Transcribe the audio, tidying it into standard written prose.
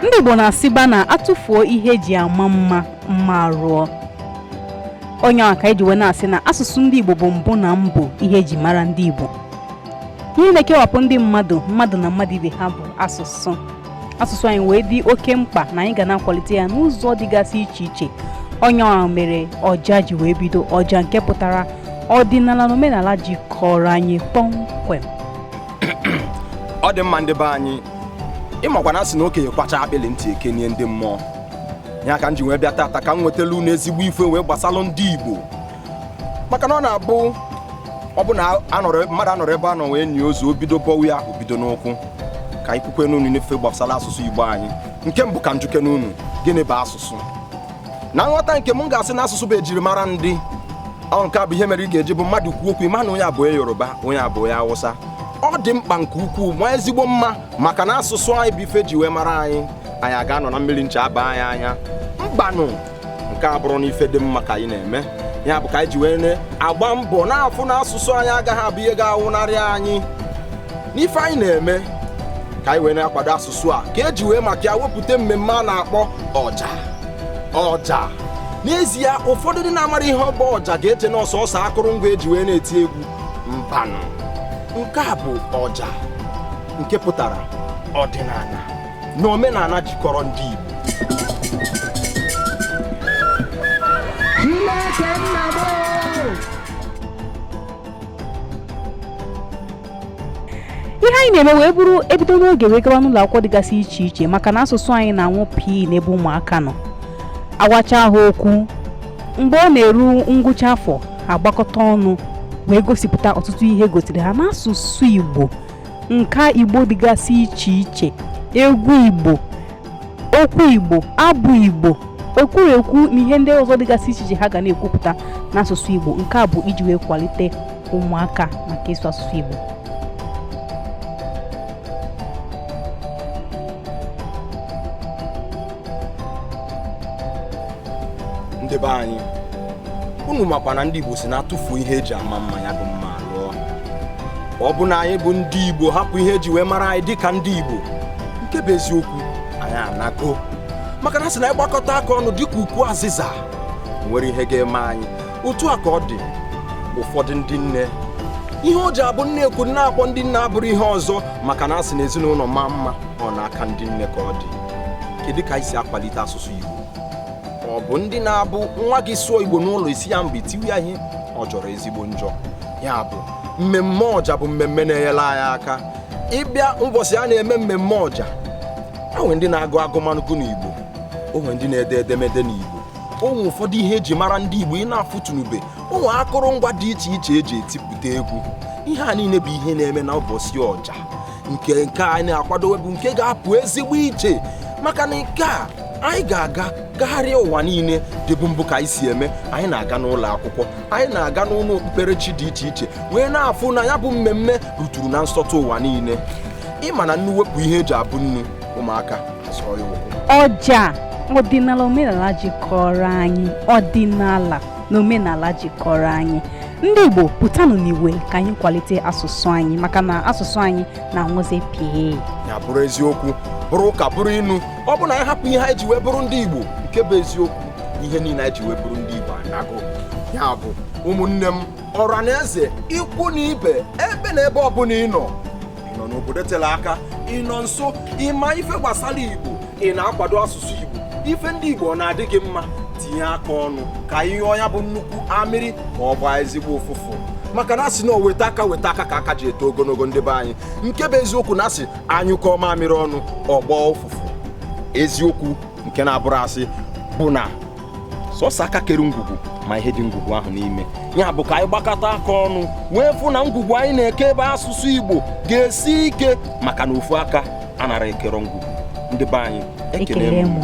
Ndị Igbo na-asịba na atụfuo ihe eji ama mma rụọ. Onye aka eji wee na-asị na asụsụ ndị Igbo bụ mbụ na mbụ ihe eji mara ndị Igbo. Ihe na-ekewapụ ndị mmadụ na mmadụ ibe ha bụ asụsụ. Asụsụ anyị wee dị oke mkpa na anyị ga na-akwalite ya n'ụzọ dịgasị iche iche. Onye ọha mere ọja ji wee bido, ọja nke pụtara ọdịnala na omenala jikọrọ anyị kpọmkwem. Ọ dị mma ndị be anyị, ịmakwa na sị na okenye kwacha akpịlị ntị ekenye ndị mmụọ. Ya ka m ji wee bịa tata ka m nwetala unu ezigbo ife wee gbasalụ ndị Igbo. Maka na ọ na-abụ ọ bụ na mmadụ anọrọ ebe a nọ wee nye ozu obido bọwa ya obido n'ụkwụ. Ka anyị kwukwe n'unu n'ife gbasara asụsụ Igbo anyị. Nke mbụ ka m juke n'unu, gịnị bụ asụsụ? Na nghọta nke m ga-asị na asụsụ bụ ejirimara ndị. Ọ nke a bụ ihe mere ị ga-eji bụ mmadụ kwuo okwu ịma na onye abụ onye Yoruba, onye abụ onye Hausa. Ọ dị mkpa nke ukwuu ma ezigbo mma maka na asụsụ anyị bụ ife ji wee mara anyị. Anyị aga nọ na mmiri ncha aba anyị anya. Mbanụ nke a bụrụ na ife dị mma ka anyị na-eme. Ya bụ ka anyị ji wee agba mbọ na-afụ na asụsụ anyị agaghị abụ ihe ga-awụnarị anyị. N'ife anyị na-eme ka anyị wee na-akwado asụsụ a ka eji wee maka ya wepụta mmemme a na-akpọ ọja. N'ezie ụfọdụ ndị na-amara ihe ọ bụ ọja ga-eche na ọsọsọ akụrụngwa eji wee na-eti egwu. Mbanụ nke a bụ ọja nke pụtara ọdịnala na omenala jikọrọ ndị Igbo. Ihe anyị na-eme wee bụrụ ebido n'oge wee gaba n'ụlọ akwụkwọ dịgasị iche iche maka na asụsụ anyị na-anwụ pii n'ebe ụmụaka nọ. Agwacha ha okwu mgbe ọ na-eru ngwụcha afọ agbakọta ọnụ wee gosipụta ọtụtụ ihe gosiri ha n'asụsụ Igbo, nka Igbo dịgasị iche iche, egwu Igbo, okwu Igbo, abụ Igbo, ekwurekwu na ihe ndị ọzọ dịgasị iche iche ha ga na-ekwupụta n'asụsụ Igbo. Nke a bụ iji wee kwalite ụmụaka maka ịsụ asụsụ Igbo. Ndị be anyị, unu makwa na ndị Igbo si na-atụfuo ihe eji ama mma ya bụ mma rụọ. Ọ bụ na anyị bụ ndị Igbo hapụ ihe eji wee mara anyị dịka ndị Igbo, nke bụ eziokwu anyị anago. Maka na sị na ịgbakọta aka ọnụ dịka ukwu azịza nwere ihe ga-eme anyị. Otu a ka ọ dị ụfọdụ ndị nne, ihe o ji abụ nne ekwu na-akpọ ndị nne abụrụ ihe ọzọ maka na asị na ezinụlọ maa mma ọ na-aka ndị nne ka ọ dị. Kedu ka anyị si akwalite asụsụ Igbo? Ọ bụ ndị na-abụ nwa gị sụọ Igbo n'ụlọ isi ya mgbe itiwe ya ihe ọ jọrọ ezigbo njọ. Ya bụ mmemme ọja bụ mmemme na-enyere anyị aka. Ịbịa ụbọchị a na-eme mmemme ọja, o nwere ndị na-agụ agụmagụ n'Igbo, o nwere ndị na-ede edemede n'Igbo, o nwere ụfọdụ ihe eji mara ndị Igbo ị na-afụtụnube, o nwere akụrụngwa dị iche iche eji etipụta egwu. Ihe a niile bụ ihe na-eme na ụbọchị ọja. Nke anyị na-akwadowe bụ nke ga-apụ ezigbo iche maka na nke a anyị ga-aga gagharịa ụwa niile dịbụ mbụ ka anyị si eme. Anyị na-aga n'ụlọ akwụkwọ, anyị na-aga n'ụlọ okpukperechi dị iche iche wee na-afụ na ya bụ mmemme ruturu na nsọtụ ụwa niile. Ịma na nnu wepụ ihe eji abụ nnu, ụmụaka asọrọ ya ụkwụ. Ọja, ọdịnala omenala jikọrọ anyị, ọdịnala na omenala jikọrọ anyị. Ndị Igbo pụtanụ n'iwe ka anyị kwalite asụsụ anyị maka na asụsụ anyị na-anwụzi pịa. Ya bụrụ eziokwu, bụrụ ụka, bụrụ inu. Ọ bụ na anyị hapụ ihe anyị ji wee bụrụ ndị Igbo, nke bụ eziokwu, ihe niile anyị ji wee bụrụ ndị Igbo anago. Ya bụ ụmụnne m, ọra na eze, ikwu na ibe, ebe na ebe ọbụla ị nọ n'obodo tere aka, ị nọ nso, ịma ife gbasara Igbo, ị na-akwado asụsụ Igbo, ife ndị Igbo na-adị gị mma, tinye aka ọnụ ka ihe ọnya bụ nnukwu amịrị ma ọ bụ ezigbo ụfụfụ. Maka na asị na weta aka ka aka ji eto ogologo. Ndị be anyị, nke bụ eziokwu na asị anyụkọ mamịrị ọnụ ọgbọ ụfụfụ. Eziokwu nke na-abụrụ asị bụ na sọsọ aka kere ngwugwu ma ihe dị ngwugwu ahụ n'ime. Ya bụ ka anyị gbakọta aka ọnụ wee fụ na ngwugwu anyị na-eke ebe asụsụ Igbo ga-esi ike maka na ofu aka anara ekere ngwugwu. Ndị be anyị, ekele m.